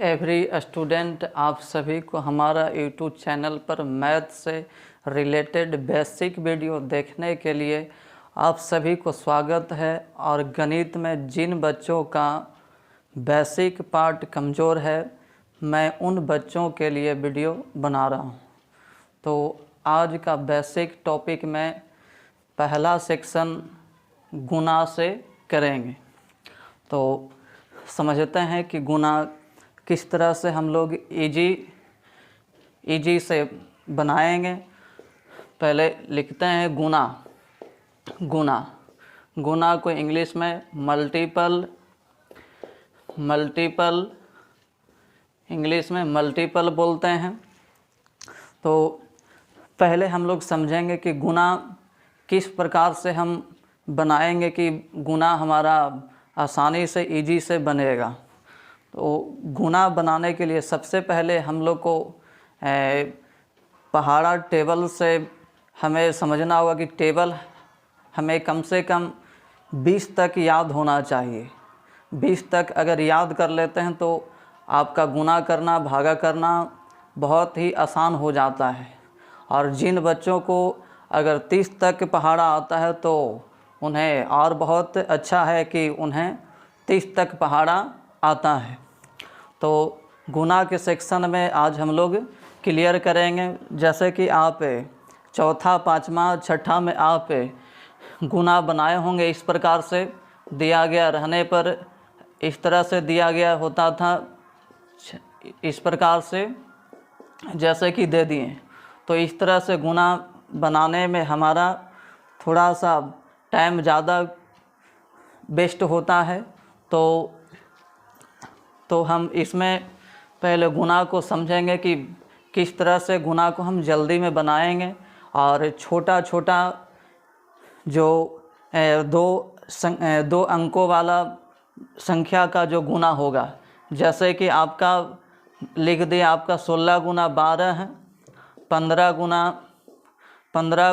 Every student, आप सभी को हमारा यूट्यूब चैनल पर मैथ से रिलेटेड बेसिक वीडियो देखने के लिए आप सभी को स्वागत है। और गणित में जिन बच्चों का बेसिक पार्ट कमज़ोर है, मैं उन बच्चों के लिए वीडियो बना रहा हूँ। तो आज का बेसिक टॉपिक में पहला सेक्शन गुणा से करेंगे। तो समझते हैं कि गुणा किस तरह से हम लोग इजी से बनाएंगे। पहले लिखते हैं गुणा। गुणा को इंग्लिश में मल्टीपल बोलते हैं। तो पहले हम लोग समझेंगे कि गुणा किस प्रकार से हम बनाएंगे कि गुणा हमारा आसानी से इजी से बनेगा। तो गुणा बनाने के लिए सबसे पहले हम लोग को पहाड़ा टेबल से हमें समझना होगा कि टेबल हमें कम से कम 20 तक याद होना चाहिए। 20 तक अगर याद कर लेते हैं तो आपका गुणा करना, भागा करना बहुत ही आसान हो जाता है। और जिन बच्चों को अगर 30 तक पहाड़ा आता है तो उन्हें और बहुत अच्छा है कि उन्हें 30 तक पहाड़ा आता है। तो गुणा के सेक्शन में आज हम लोग क्लियर करेंगे। जैसे कि आप चौथा, पाँचवा, छठा में आप गुणा बनाए होंगे। इस प्रकार से दिया गया रहने पर इस तरह से दिया गया होता था, इस प्रकार से जैसे कि दे दिए। तो इस तरह से गुणा बनाने में हमारा थोड़ा सा टाइम ज़्यादा वेस्ट होता है। तो हम इसमें पहले गुणा को समझेंगे कि किस तरह से गुणा को हम जल्दी में बनाएंगे। और छोटा छोटा जो दो अंकों वाला संख्या का जो गुणा होगा, जैसे कि आपका लिख दिया आपका 16 गुना 12 है, 15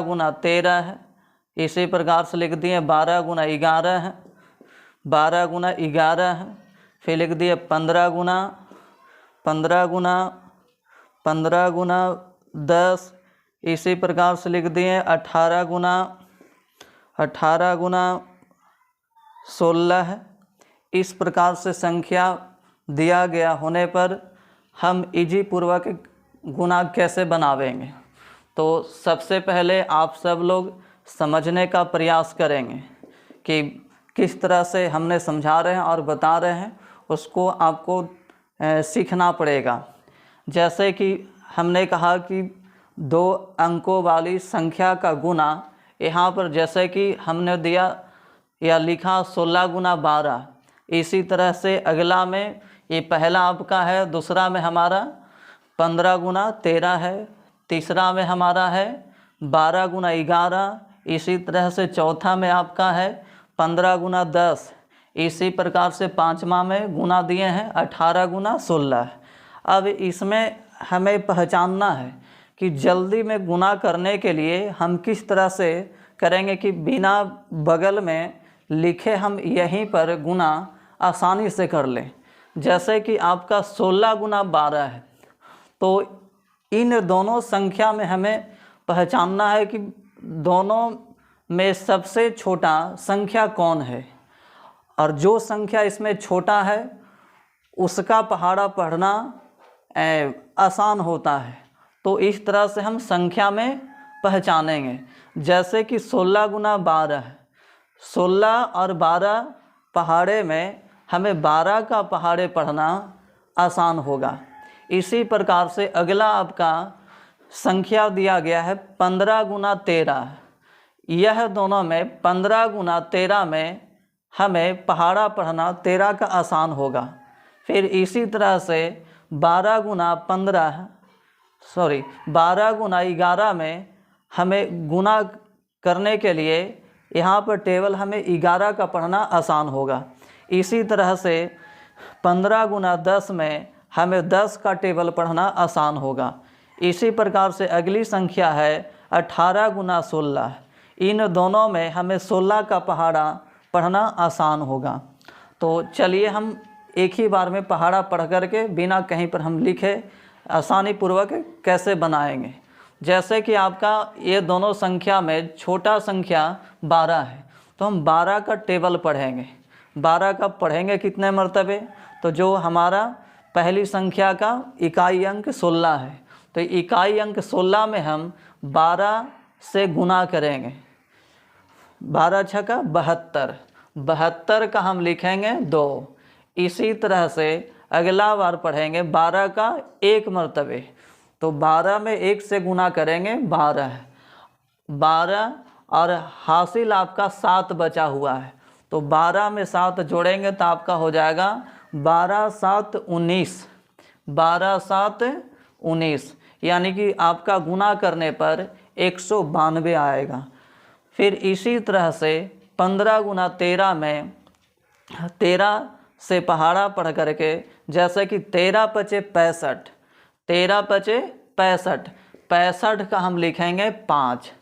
गुना 13 है। इसी प्रकार से लिख दिए 12 गुना 11 है, 12 गुना 11 है। फिर लिख दिए 15 गुना 10। इसी प्रकार से लिख दिए 18 गुना 16 है। इस प्रकार से संख्या दिया गया होने पर हम इजी पूर्वक गुणा कैसे बनावेंगे। तो सबसे पहले आप सब लोग समझने का प्रयास करेंगे कि किस तरह से हमने समझा रहे हैं और बता रहे हैं, उसको आपको सीखना पड़ेगा। जैसे कि हमने कहा कि 2 अंकों वाली संख्या का गुणा, यहाँ पर जैसे कि हमने दिया या लिखा 16 गुना 12। इसी तरह से अगला में ये पहला आपका है, दूसरा में हमारा 15 गुना 13 है, तीसरा में हमारा है 12 गुना 11। इसी तरह से चौथा में आपका है 15 गुना 10। इसी प्रकार से पाँचवा में गुना दिए हैं 18 गुना 16। अब इसमें हमें पहचानना है कि जल्दी में गुना करने के लिए हम किस तरह से करेंगे कि बिना बगल में लिखे हम यहीं पर गुना आसानी से कर लें। जैसे कि आपका 16 गुना 12 है, तो इन दोनों संख्या में हमें पहचानना है कि दोनों में सबसे छोटा संख्या कौन है। और जो संख्या इसमें छोटा है उसका पहाड़ा पढ़ना आसान होता है। तो इस तरह से हम संख्या में पहचानेंगे। जैसे कि 16 गुना 12 है, 16 और 12 पहाड़े में हमें 12 का पहाड़े पढ़ना आसान होगा। इसी प्रकार से अगला आपका संख्या दिया गया है 15 गुना 13। यह दोनों में 15 गुना 13 में हमें पहाड़ा पढ़ना 13 का आसान होगा। फिर इसी तरह से 12 गुना 11 में हमें गुना करने के लिए यहाँ पर टेबल हमें 11 का पढ़ना आसान होगा। इसी तरह से 15 गुना 10 में हमें 10 का टेबल पढ़ना आसान होगा। इसी प्रकार से अगली संख्या है 18 गुना 16। इन दोनों में हमें 16 का पहाड़ा पढ़ना आसान होगा। तो चलिए हम एक ही बार में पहाड़ा पढ़ करके बिना कहीं पर हम लिखे आसानी पूर्वक कैसे बनाएंगे। जैसे कि आपका ये दोनों संख्या में छोटा संख्या 12 है, तो हम 12 का टेबल पढ़ेंगे। 12 का पढ़ेंगे कितने मर्तबे, तो जो हमारा पहली संख्या का इकाई अंक 16 है, तो इकाई अंक 16 में हम 12 से गुना करेंगे। 12 छक्का 72, 72 का हम लिखेंगे 2। इसी तरह से अगला बार पढ़ेंगे 12 का एक मर्तबे, तो 12 में 1 से गुना करेंगे 12, 12 और हासिल आपका 7 बचा हुआ है, तो 12 में 7 जोड़ेंगे तो आपका हो जाएगा 12 7 19, 12 7 19, यानी कि आपका गुना करने पर 192 आएगा। फिर इसी तरह से 15 गुना 13 में 13 से पहाड़ा पढ़ करके, जैसे कि 13 पचे 65, 13 पचे 65, 65 का हम लिखेंगे 5,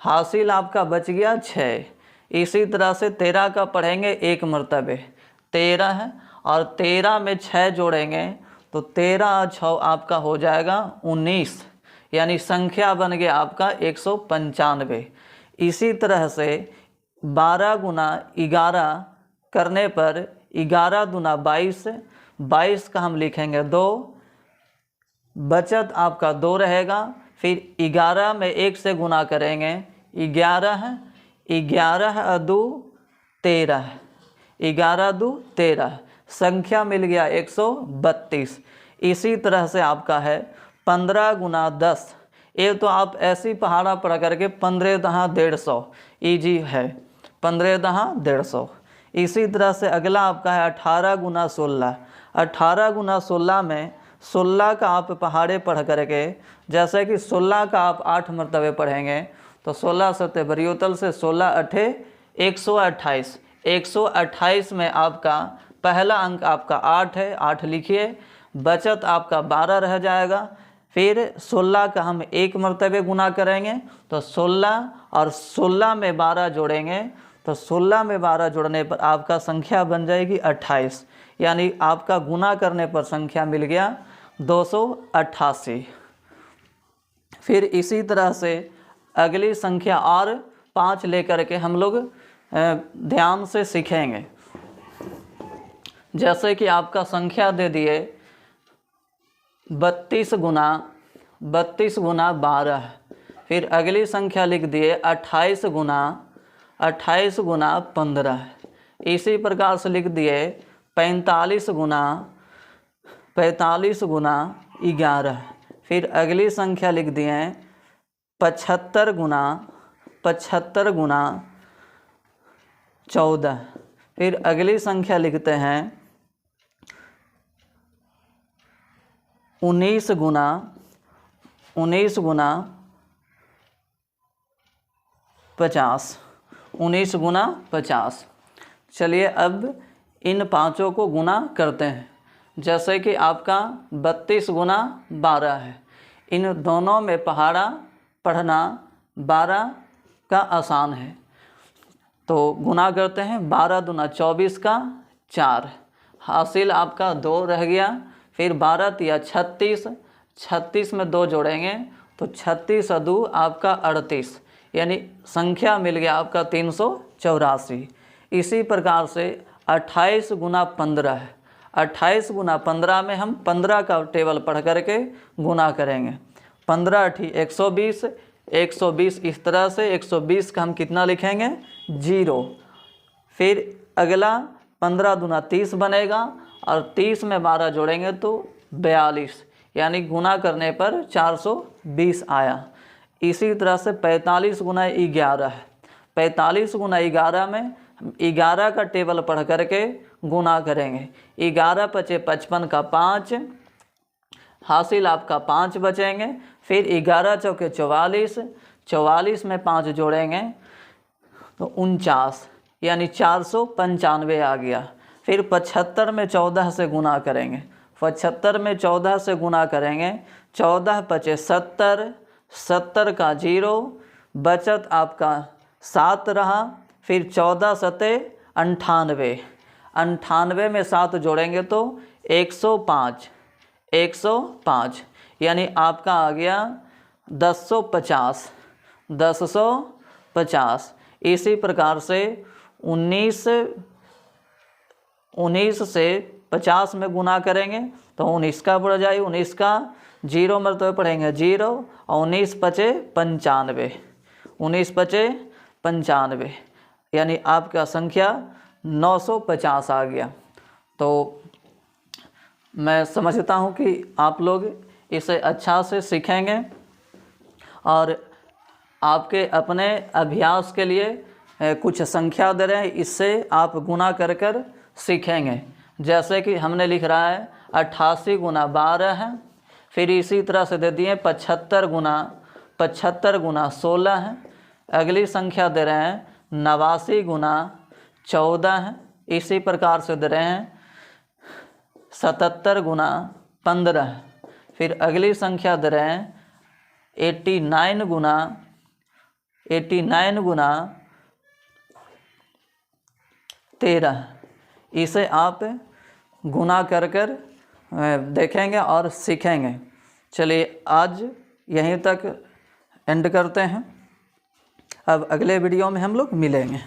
हासिल आपका बच गया 6। इसी तरह से 13 का पढ़ेंगे एक मर्तबे 13 है, और 13 में 6 जोड़ेंगे तो 13 और 6 आपका हो जाएगा 19, यानी संख्या बन गया आपका 195। इसी तरह से 12 गुना 11 करने पर 11 दूना 22, 22 का हम लिखेंगे 2, बचत आपका 2 रहेगा। फिर 11 में 1 से गुना करेंगे 11, 11 2 13, 11 2 13, संख्या मिल गया 132। इसी तरह से आपका है 15 गुना 10, ये तो आप ऐसी पहाड़ा पढ़ करके 15 दहा 150 ईजी है, 15 दहा 150। इसी तरह से अगला आपका है 18 गुना 16, 18 गुना 16 में 16 का आप पहाड़े पढ़ करके, जैसे कि 16 का आप 8 मरतबे पढ़ेंगे तो 16 सत्ते बरियोतल से 16 अठे 128, 128 में आपका पहला अंक आपका 8 है, 8 लिखिए, बचत आपका 12 रह जाएगा। फिर 16 का हम एक मरतबे गुना करेंगे तो 16 और 16 में 12 जोड़ेंगे तो 16 में 12 जोड़ने पर आपका संख्या बन जाएगी 28, यानी आपका गुना करने पर संख्या मिल गया 288। फिर इसी तरह से अगली संख्या और 5 लेकर के हम लोग ध्यान से सीखेंगे। जैसे कि आपका संख्या दे दिए 32 गुना 12, फिर अगली संख्या लिख दिए 28 गुना 15, इसी प्रकार से लिख दिए 45 गुना 11, फिर अगली संख्या लिख दिए 75 गुना 14, फिर अगली संख्या लिखते हैं 19 गुना 50, 19 गुना 50। चलिए अब इन पांचों को गुना करते हैं। जैसे कि आपका 32 गुना 12 है, इन दोनों में पहाड़ा पढ़ना 12 का आसान है, तो गुना करते हैं। 12 दूना 24 का 4, हासिल आपका 2 रह गया। फिर 12 तिया 36, 36 में 2 जोड़ेंगे तो 36 और 2 आपका 38, यानी संख्या मिल गया आपका 384। इसी प्रकार से 28 गुना 15 है, 28 गुना 15 में हम 15 का टेबल पढ़ करके गुना करेंगे। 15 अठी 120, 120 इस तरह से 120 का हम कितना लिखेंगे 0। फिर अगला 15 दूना 30 बनेगा और 30 में 12 जोड़ेंगे तो 42, यानी गुना करने पर 420 आया। इसी तरह से 45 गुना 11 है, 45 गुना 11 में 11 का टेबल पढ़ करके गुना करेंगे। 11 पचे 55 का 5, हासिल आपका 5 बचेंगे। फिर 11 चौके 44, 44 में 5 जोड़ेंगे तो 49, यानी 495 आ गया। फिर 75 में 14 से गुना करेंगे, 75 में 14 से गुना करेंगे, 14 पचे 70, 70 का 0, बचत आपका 7 रहा। फिर 14 सते 98, 98 में 7 जोड़ेंगे तो 105, 105 यानी आपका आ गया 1050, 1050। इसी प्रकार से 19 से 50 में गुना करेंगे तो 19 का बढ़ जाए, 19 का 0 मरतबे पढ़ेंगे 0 और 19 पचे 95, 19 पचे 95 यानी आपका संख्या 950 आ गया। तो मैं समझता हूँ कि आप लोग इसे अच्छा से सीखेंगे और आपके अपने अभ्यास के लिए कुछ संख्या दे रहे हैं, इससे आप गुना कर कर सीखेंगे। जैसे कि हमने लिख रहा है 88 गुना 12 है, फिर इसी तरह से दे दिए 75 गुना 16 है। अगली संख्या दे रहे हैं 89 गुना 14 है। इसी प्रकार से दे रहे हैं 77 गुना 15 है। फिर अगली संख्या दे रहे हैं 89 गुना 13। इसे आप गुना कर कर देखेंगे और सीखेंगे। चलिए आज यहीं तक एंड करते हैं, अब अगले वीडियो में हम लोग मिलेंगे।